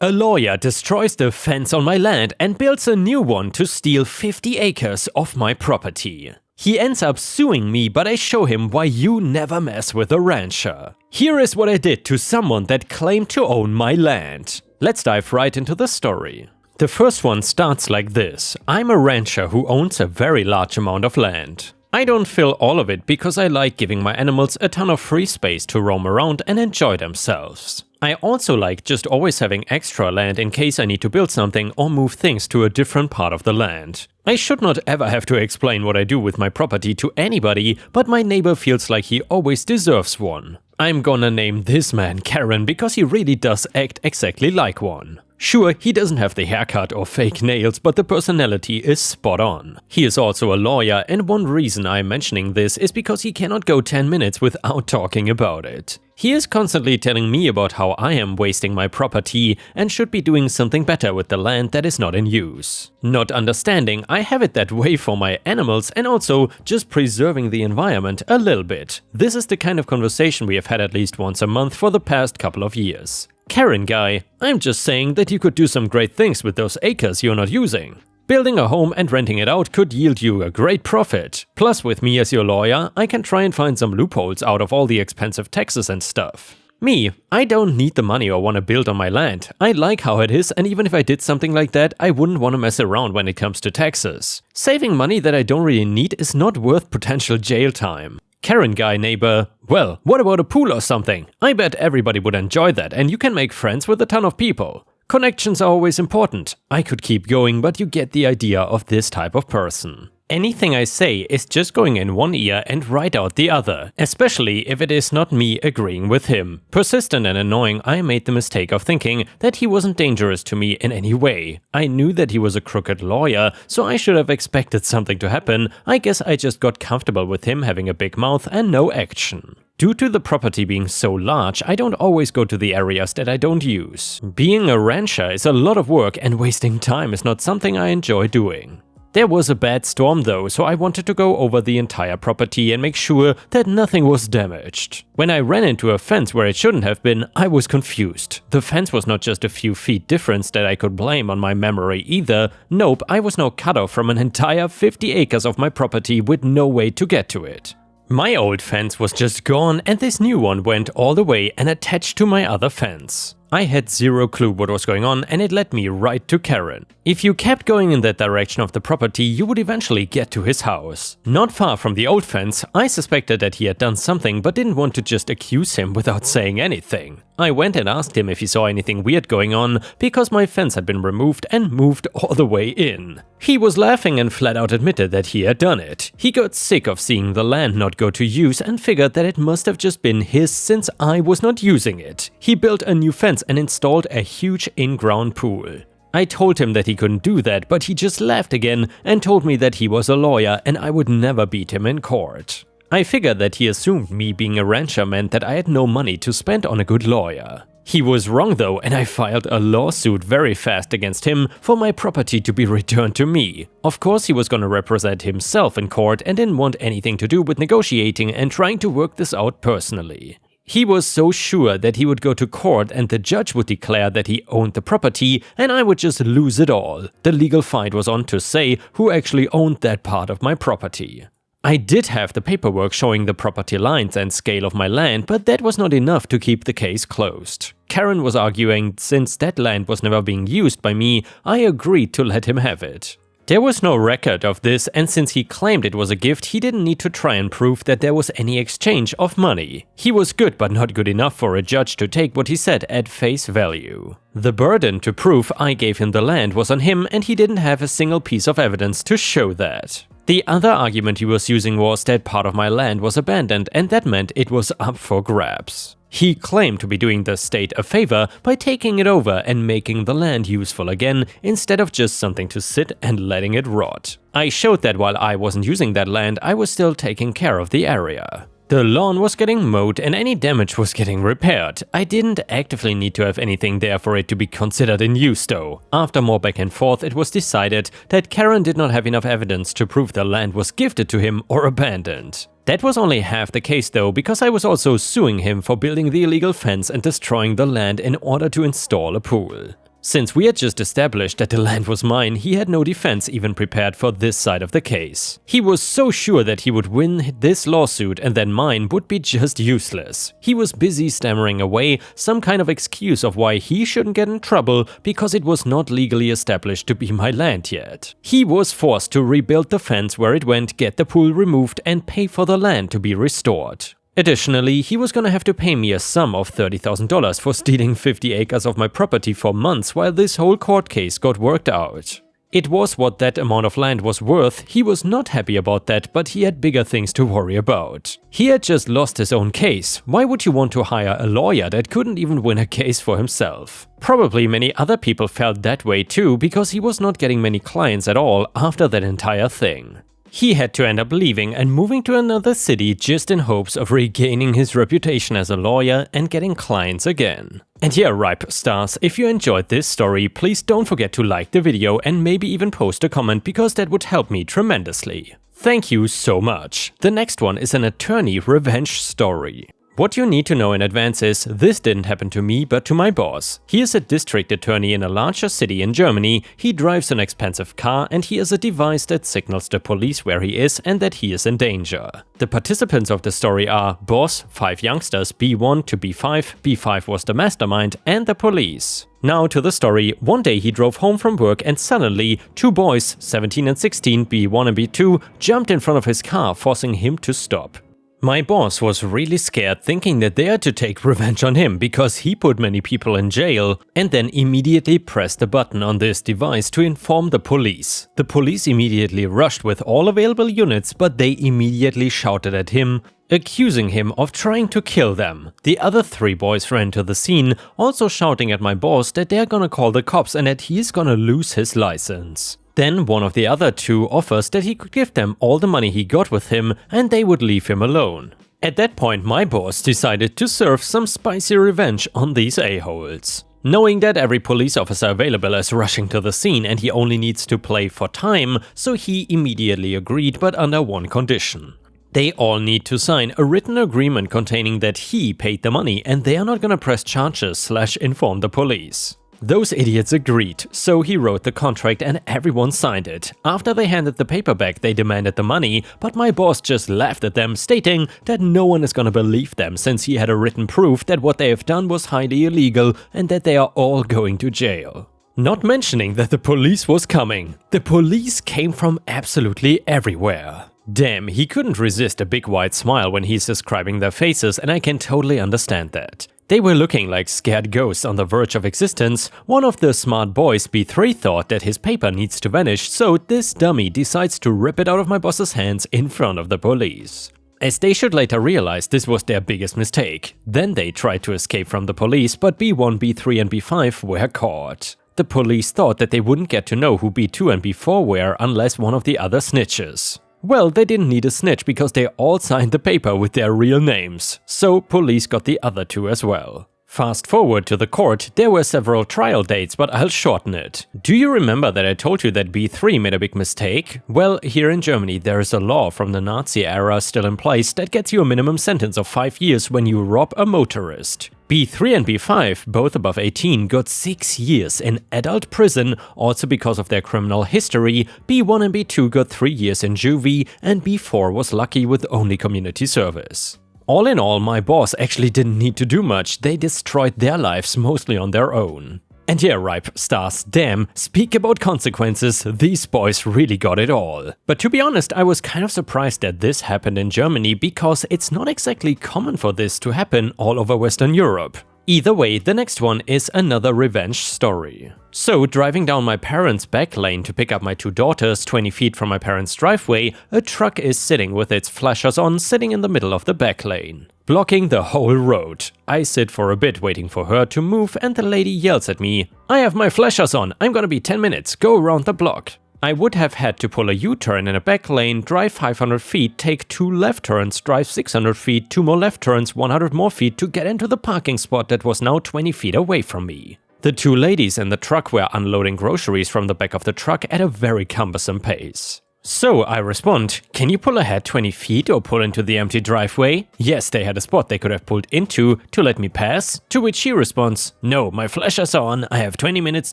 A lawyer destroys the fence on my land and builds a new one to steal 50 acres of my property. He ends up suing me, but I show him why you never mess with a rancher. Here is what I did to someone that claimed to own my land. Let's dive right into the story. The first one starts like this. I'm a rancher who owns a very large amount of land. I don't fill all of it because I like giving my animals a ton of free space to roam around and enjoy themselves. I also like just always having extra land in case I need to build something or move things to a different part of the land. I should not ever have to explain what I do with my property to anybody, but my neighbor feels like he always deserves one. I'm gonna name this man Karen because he really does act exactly like one. Sure, he doesn't have the haircut or fake nails, but the personality is spot on. He is also a lawyer, and one reason I'm mentioning this is because he cannot go 10 minutes without talking about it. He is constantly telling me about how I am wasting my property and should be doing something better with the land that is not in use. Not understanding I have it that way for my animals and also just preserving the environment a little bit. This is the kind of conversation we have had at least once a month for the past couple of years. Karen guy, I'm just saying that you could do some great things with those acres you're not using. Building a home and renting it out could yield you a great profit. Plus, with me as your lawyer, I can try and find some loopholes out of all the expensive taxes and stuff. Me, I don't need the money or want to build on my land. I like how it is, and even if I did something like that, I wouldn't want to mess around when it comes to taxes. Saving money that I don't really need is not worth potential jail time. Karen guy neighbor, well, what about a pool or something? I bet everybody would enjoy that and you can make friends with a ton of people. Connections are always important. I could keep going, but you get the idea of this type of person. Anything I say is just going in one ear and right out the other, especially if it is not me agreeing with him. Persistent and annoying, I made the mistake of thinking that he wasn't dangerous to me in any way. I knew that he was a crooked lawyer, so I should have expected something to happen. I guess I just got comfortable with him having a big mouth and no action. Due to the property being so large, I don't always go to the areas that I don't use. Being a rancher is a lot of work and wasting time is not something I enjoy doing. There was a bad storm though, so I wanted to go over the entire property and make sure that nothing was damaged. When I ran into a fence where it shouldn't have been, I was confused. The fence was not just a few feet difference that I could blame on my memory either. Nope, I was now cut off from an entire 50 acres of my property with no way to get to it. My old fence was just gone and this new one went all the way and attached to my other fence. I had zero clue what was going on and it led me right to Karen. If you kept going in that direction of the property, you would eventually get to his house. Not far from the old fence, I suspected that he had done something but didn't want to just accuse him without saying anything. I went and asked him if he saw anything weird going on because my fence had been removed and moved all the way in. He was laughing and flat out admitted that he had done it. He got sick of seeing the land not go to use and figured that it must have just been his since I was not using it. He built a new fence and installed a huge in-ground pool. I told him that he couldn't do that, but he just laughed again and told me that he was a lawyer and I would never beat him in court. I figured that he assumed me being a rancher meant that I had no money to spend on a good lawyer. He was wrong though, and I filed a lawsuit very fast against him for my property to be returned to me. Of course he was gonna represent himself in court and didn't want anything to do with negotiating and trying to work this out personally. He was so sure that he would go to court and the judge would declare that he owned the property and I would just lose it all. The legal fight was on to say who actually owned that part of my property. I did have the paperwork showing the property lines and scale of my land, but that was not enough to keep the case closed. Karen was arguing since that land was never being used by me, I agreed to let him have it. There was no record of this, and since he claimed it was a gift, he didn't need to try and prove that there was any exchange of money. He was good but not good enough for a judge to take what he said at face value. The burden to prove I gave him the land was on him and he didn't have a single piece of evidence to show that. The other argument he was using was that part of my land was abandoned and that meant it was up for grabs. He claimed to be doing the state a favor by taking it over and making the land useful again instead of just something to sit and letting it rot. I showed that while I wasn't using that land, I was still taking care of the area. The lawn was getting mowed and any damage was getting repaired. I didn't actively need to have anything there for it to be considered in use though. After more back and forth, it was decided that Karen did not have enough evidence to prove the land was gifted to him or abandoned. That was only half the case though, because I was also suing him for building the illegal fence and destroying the land in order to install a pool. Since we had just established that the land was mine, he had no defense even prepared for this side of the case. He was so sure that he would win this lawsuit and then mine would be just useless. He was busy stammering away some kind of excuse of why he shouldn't get in trouble because it was not legally established to be my land yet. He was forced to rebuild the fence where it went, get the pool removed and pay for the land to be restored. Additionally, he was gonna have to pay me a sum of $30,000 for stealing 50 acres of my property for months while this whole court case got worked out. It was what that amount of land was worth. He was not happy about that, but he had bigger things to worry about. He had just lost his own case. Why would you want to hire a lawyer that couldn't even win a case for himself? Probably many other people felt that way too, because he was not getting many clients at all after that entire thing. He had to end up leaving and moving to another city just in hopes of regaining his reputation as a lawyer and getting clients again. And yeah, Ripe Stars, if you enjoyed this story, please don't forget to like the video and maybe even post a comment because that would help me tremendously. Thank you so much. The next one is an attorney revenge story. What you need to know in advance is, this didn't happen to me but to my boss. He is a district attorney in a larger city in Germany, he drives an expensive car and he has a device that signals the police where he is and that he is in danger. The participants of the story are boss, 5 youngsters, B1 to B5, B5 was the mastermind, and the police. Now to the story. One day he drove home from work and suddenly 2 boys, 17 and 16, B1 and B2, jumped in front of his car, forcing him to stop. My boss was really scared, thinking that they had to take revenge on him because he put many people in jail, and then immediately pressed the button on this device to inform the police. The police immediately rushed with all available units, but they immediately shouted at him, accusing him of trying to kill them. The other 3 boys ran to the scene, also shouting at my boss that they're gonna call the cops and that he's gonna lose his license. Then one of the other 2 offers that he could give them all the money he got with him and they would leave him alone. At that point my boss decided to serve some spicy revenge on these a-holes. Knowing that every police officer available is rushing to the scene and he only needs to play for time, so he immediately agreed, but under one condition. They all need to sign a written agreement containing that he paid the money and they are not gonna press charges / inform the police. Those idiots agreed, so he wrote the contract and everyone signed it. After they handed the paper back, they demanded the money, but my boss just laughed at them, stating that no one is gonna believe them since he had a written proof that what they have done was highly illegal and that they are all going to jail. Not mentioning that the police was coming. The police came from absolutely everywhere. Damn, he couldn't resist a big wide smile when he's describing their faces, and I can totally understand that. They were looking like scared ghosts on the verge of existence. One of the smart boys, B3, thought that his paper needs to vanish, so this dummy decides to rip it out of my boss's hands in front of the police. As they should later realize, this was their biggest mistake. Then they tried to escape from the police, but B1, B3 and B5 were caught. The police thought that they wouldn't get to know who B2 and B4 were unless one of the other snitches. Well, they didn't need a snitch because they all signed the paper with their real names, so police got the other 2 as well. Fast forward to the court, there were several trial dates, but I'll shorten it. Do you remember that I told you that B3 made a big mistake? Well, here in Germany there is a law from the Nazi era still in place that gets you a minimum sentence of 5 years when you rob a motorist. B3 and B5, both above 18, got 6 years in adult prison, also because of their criminal history. B1 and B2 got 3 years in juvie, and B4 was lucky with only community service. All in all, my boss actually didn't need to do much, they destroyed their lives mostly on their own. And yeah, Ripe Stars, damn, speak about consequences, these boys really got it all. But to be honest, I was kind of surprised that this happened in Germany because it's not exactly common for this to happen all over Western Europe. Either way, the next one is another revenge story. So, driving down my parents' back lane to pick up my 2 daughters 20 feet from my parents' driveway, a truck is sitting with its flashers on, sitting in the middle of the back lane, blocking the whole road. I sit for a bit waiting for her to move and the lady yells at me, "I have my flashers on, I'm gonna be 10 minutes, go around the block." I would have had to pull a U-turn in a back lane, drive 500 feet, take 2 left turns, drive 600 feet, 2 more left turns, 100 more feet to get into the parking spot that was now 20 feet away from me. The 2 ladies in the truck were unloading groceries from the back of the truck at a very cumbersome pace. So I respond, can you pull ahead 20 feet or pull into the empty driveway? Yes, they had a spot they could have pulled into to let me pass, to which she responds, no, my flashers are on, I have 20 minutes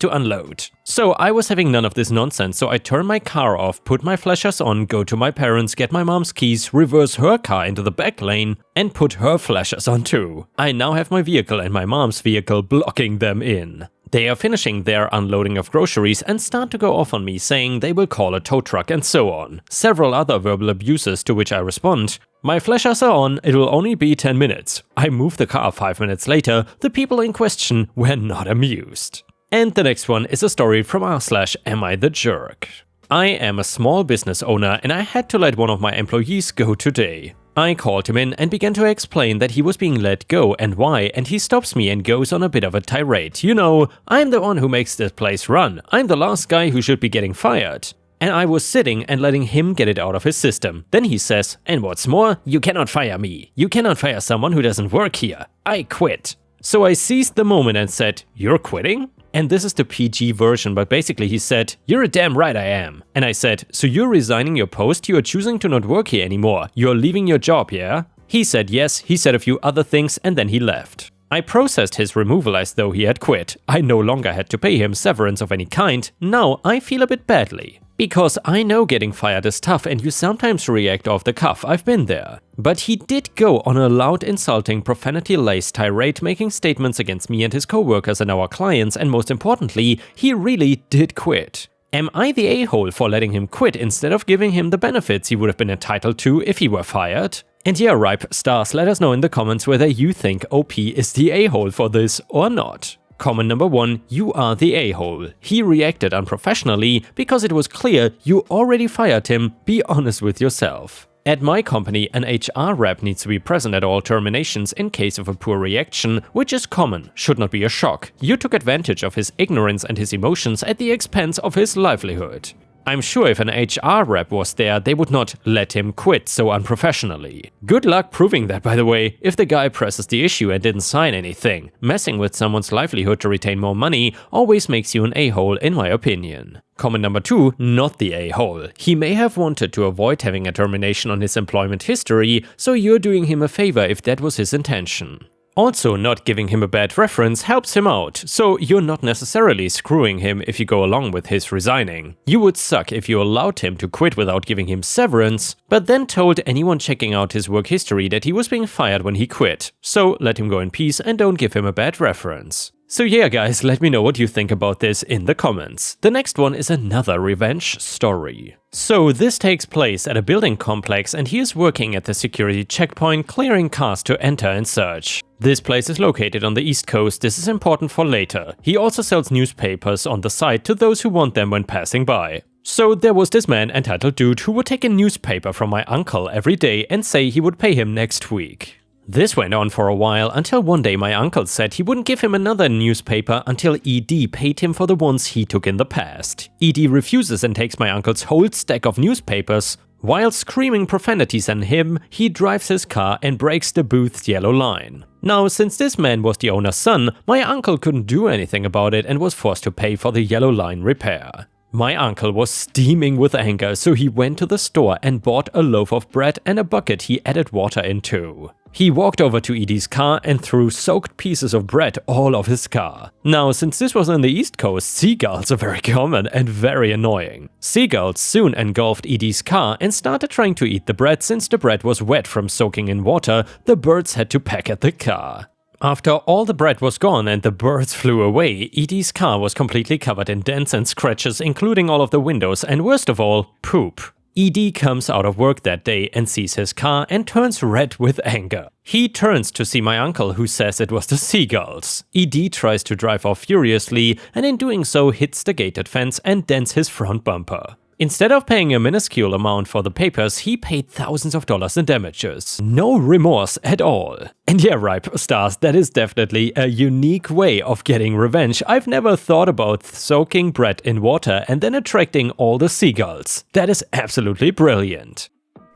to unload. So I was having none of this nonsense, so I turn my car off, put my flashers on, go to my parents, get my mom's keys, reverse her car into the back lane, and put her flashers on too. I now have my vehicle and my mom's vehicle blocking them in. They are finishing their unloading of groceries and start to go off on me, saying they will call a tow truck and so on. Several other verbal abuses, to which I respond, my flashers are on, it will only be 10 minutes. I move the car 5 minutes later, the people in question were not amused. And the next one is a story from r/am I the jerk. I am a small business owner and I had to let one of my employees go today. I called him in and began to explain that he was being let go and why, and he stops me and goes on a bit of a tirade. You know, I'm the one who makes this place run. I'm the last guy who should be getting fired. And I was sitting and letting him get it out of his system. Then he says, and what's more, you cannot fire me. You cannot fire someone who doesn't work here. I quit. So I seized the moment and said, you're quitting? And this is the PG version, but basically he said, you're a damn right I am. And I said, so you're resigning your post, you are choosing to not work here anymore, you're leaving your job, yeah? He said yes, he said a few other things, and then he left. I processed his removal as though he had quit. I no longer had to pay him severance of any kind, now I feel a bit badly. Because I know getting fired is tough and you sometimes react off the cuff, I've been there. But he did go on a loud, insulting, profanity-laced tirade making statements against me and his co-workers and our clients, and most importantly, he really did quit. Am I the a-hole for letting him quit instead of giving him the benefits he would have been entitled to if he were fired? And yeah, Ripe Stars, let us know in the comments whether you think OP is the a-hole for this or not. Comment number 1, you are the a-hole. He reacted unprofessionally because it was clear you already fired him, be honest with yourself. At my company, an HR rep needs to be present at all terminations in case of a poor reaction, which is common, should not be a shock. You took advantage of his ignorance and his emotions at the expense of his livelihood. I'm sure if an HR rep was there, they would not let him quit so unprofessionally. Good luck proving that, by the way, if the guy presses the issue and didn't sign anything. Messing with someone's livelihood to retain more money always makes you an a-hole in my opinion. Comment number 2, not the a-hole. He may have wanted to avoid having a termination on his employment history, so you're doing him a favor if that was his intention. Also, not giving him a bad reference helps him out, so you're not necessarily screwing him if you go along with his resigning. You would suck if you allowed him to quit without giving him severance, but then told anyone checking out his work history that he was being fired when he quit. So let him go in peace and don't give him a bad reference. So yeah guys, let me know what you think about this in the comments. The next one is another revenge story. So this takes place at a building complex and he is working at the security checkpoint clearing cars to enter and search. This place is located on the East Coast, this is important for later. He also sells newspapers on the side to those who want them when passing by. So there was this man, entitled dude, who would take a newspaper from my uncle every day and say he would pay him next week. This went on for a while until one day my uncle said he wouldn't give him another newspaper until ED paid him for the ones he took in the past. ED refuses and takes my uncle's whole stack of newspapers. While screaming profanities at him, he drives his car and breaks the booth's yellow line. Now, since this man was the owner's son, my uncle couldn't do anything about it and was forced to pay for the yellow line repair. My uncle was steaming with anger, so he went to the store and bought a loaf of bread and a bucket he added water into. He walked over to Edie's car and threw soaked pieces of bread all over his car. Now, since this was on the East Coast, seagulls are very common and very annoying. Seagulls soon engulfed Edie's car and started trying to eat the bread. Since the bread was wet from soaking in water, the birds had to peck at the car. After all the bread was gone and the birds flew away, Edie's car was completely covered in dents and scratches, including all of the windows and, worst of all, poop. Ed comes out of work that day and sees his car and turns red with anger. He turns to see my uncle, who says it was the seagulls. Ed tries to drive off furiously and in doing so hits the gated fence and dents his front bumper. Instead of paying a minuscule amount for the papers, he paid thousands of dollars in damages. No remorse at all. And yeah, Ripe Stars, that is definitely a unique way of getting revenge. I've never thought about soaking bread in water and then attracting all the seagulls. That is absolutely brilliant.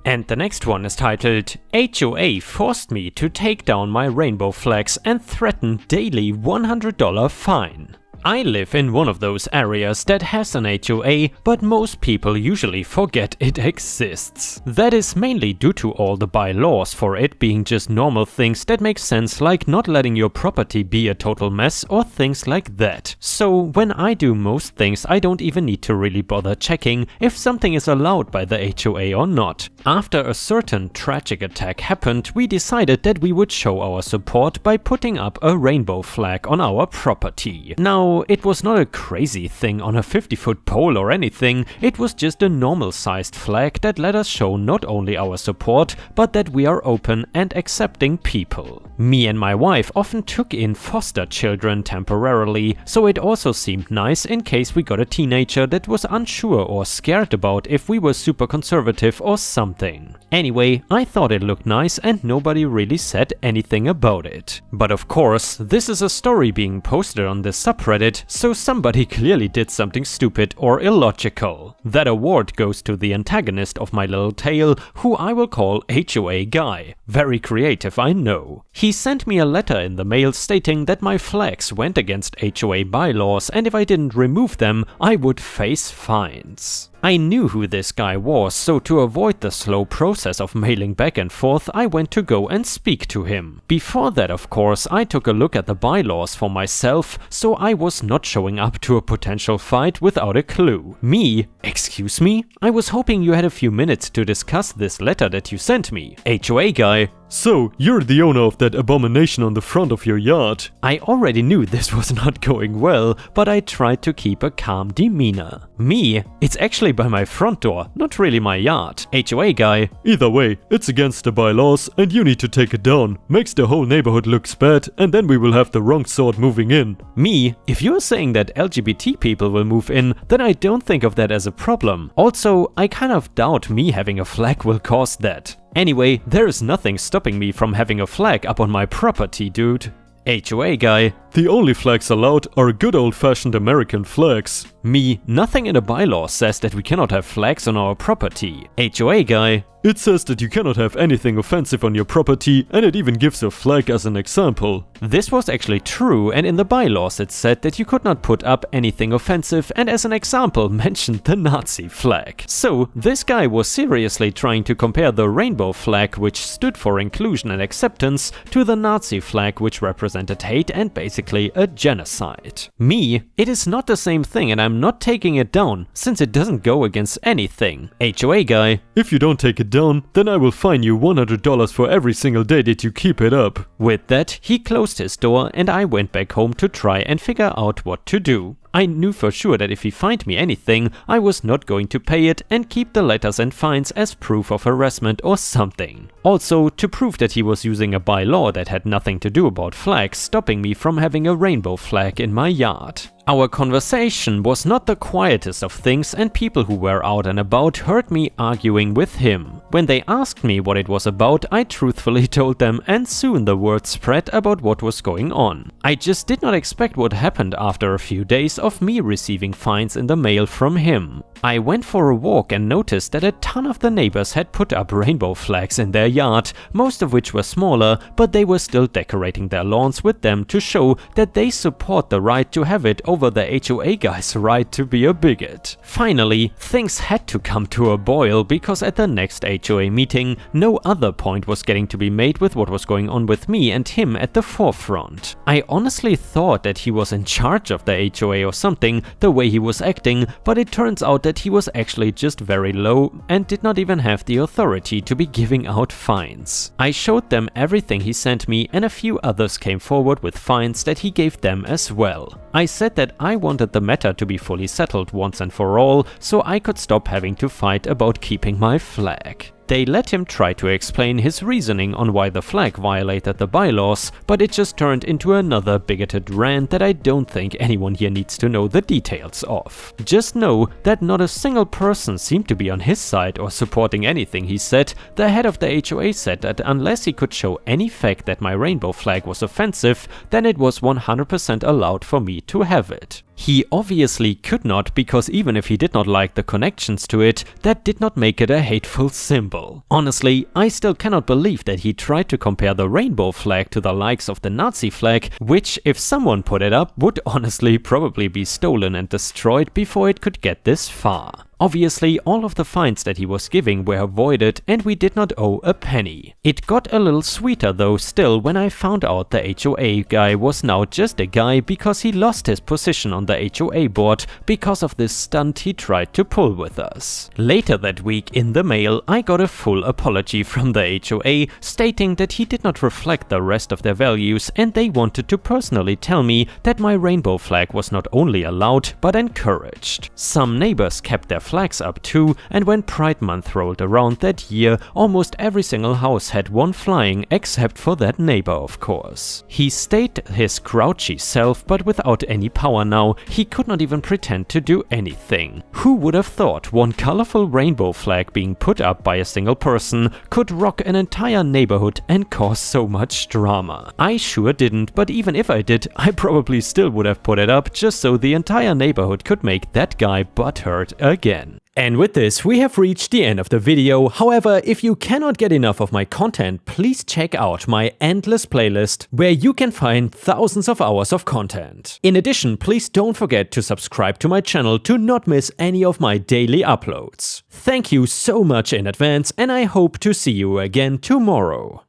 And the next one is titled, HOA forced me to take down my rainbow flags and threatened daily $100 fine. I live in one of those areas that has an HOA, but most people usually forget it exists. That is mainly due to all the bylaws for it being just normal things that make sense, like not letting your property be a total mess or things like that. So when I do most things, I don't even need to really bother checking if something is allowed by the HOA or not. After a certain tragic attack happened, we decided that we would show our support by putting up a rainbow flag on our property. Now, it was not a crazy thing on a 50-foot pole or anything, it was just a normal sized flag that let us show not only our support, but that we are open and accepting people. Me and my wife often took in foster children temporarily, so it also seemed nice in case we got a teenager that was unsure or scared about if we were super conservative or something. Anyway, I thought it looked nice and nobody really said anything about it. But of course, this is a story being posted on this subreddit, so somebody clearly did something stupid or illogical. That award goes to the antagonist of my little tale, who I will call HOA Guy. Very creative, I know. He sent me a letter in the mail stating that my flags went against HOA bylaws and if I didn't remove them, I would face fines. I knew who this guy was, so to avoid the slow process of mailing back and forth, I went to go and speak to him. Before that, of course, I took a look at the bylaws for myself, so I was not showing up to a potential fight without a clue. Me? Excuse me? I was hoping you had a few minutes to discuss this letter that you sent me. HOA Guy. So, you're the owner of that abomination on the front of your yard. I already knew this was not going well, but I tried to keep a calm demeanor. Me? It's actually by my front door, not really my yard. HOA Guy. Either way, it's against the bylaws and you need to take it down. Makes the whole neighborhood looks bad and then we will have the wrong sort moving in. Me? If you're saying that LGBT people will move in, then I don't think of that as a problem. Also, I kind of doubt me having a flag will cause that. Anyway, there is nothing stopping me from having a flag up on my property, dude. HOA Guy. The only flags allowed are good old-fashioned American flags. Me. Nothing in the bylaws says that we cannot have flags on our property. HOA Guy. It says that you cannot have anything offensive on your property and it even gives a flag as an example. This was actually true, and in the bylaws it said that you could not put up anything offensive and as an example mentioned the Nazi flag. So this guy was seriously trying to compare the rainbow flag, which stood for inclusion and acceptance, to the Nazi flag, which represented hate and basically a genocide. Me? It is not the same thing and I'm not taking it down, since it doesn't go against anything. HOA Guy. If you don't take it down, then I will fine you $100 for every single day that you keep it up. With that, he closed his door and I went back home to try and figure out what to do. I knew for sure that if he fined me anything, I was not going to pay it and keep the letters and fines as proof of harassment or something. Also, to prove that he was using a bylaw that had nothing to do about flags stopping me from having a rainbow flag in my yard. Our conversation was not the quietest of things and people who were out and about heard me arguing with him. When they asked me what it was about, I truthfully told them and soon the word spread about what was going on. I just did not expect what happened after a few days of me receiving fines in the mail from him. I went for a walk and noticed that a ton of the neighbors had put up rainbow flags in their yard, most of which were smaller, but they were still decorating their lawns with them to show that they support the right to have it over the HOA Guy's right to be a bigot. Finally, things had to come to a boil because at the next HOA meeting, no other point was getting to be made with what was going on with me and him at the forefront. I honestly thought that he was in charge of the HOA or something, the way he was acting, but it turns out that he was actually just very low and did not even have the authority to be giving out fines. I showed them everything he sent me and a few others came forward with fines that he gave them as well. I said that I wanted the matter to be fully settled once and for all, so I could stop having to fight about keeping my flag. They let him try to explain his reasoning on why the flag violated the bylaws, but it just turned into another bigoted rant that I don't think anyone here needs to know the details of. Just know that not a single person seemed to be on his side or supporting anything he said. The head of the HOA said that unless he could show any fact that my rainbow flag was offensive, then it was 100% allowed for me to have it. He obviously could not, because even if he did not like the connections to it, that did not make it a hateful symbol. Honestly, I still cannot believe that he tried to compare the rainbow flag to the likes of the Nazi flag, which, if someone put it up, would honestly probably be stolen and destroyed before it could get this far. Obviously, all of the fines that he was giving were avoided and we did not owe a penny. It got a little sweeter though still when I found out the HOA guy was now just a guy because he lost his position on the HOA board because of this stunt he tried to pull with us. Later that week in the mail, I got a full apology from the HOA stating that he did not reflect the rest of their values and they wanted to personally tell me that my rainbow flag was not only allowed but encouraged. Some neighbors kept their flags up too, and when Pride Month rolled around that year, almost every single house had one flying except for that neighbor, of course. He stayed his grouchy self, but without any power now, he could not even pretend to do anything. Who would have thought one colorful rainbow flag being put up by a single person could rock an entire neighborhood and cause so much drama? I sure didn't, but even if I did, I probably still would have put it up just so the entire neighborhood could make that guy butthurt again. And with this, we have reached the end of the video. However, if you cannot get enough of my content, please check out my endless playlist, where you can find thousands of hours of content. In addition, please don't forget to subscribe to my channel to not miss any of my daily uploads. Thank you so much in advance, and I hope to see you again tomorrow.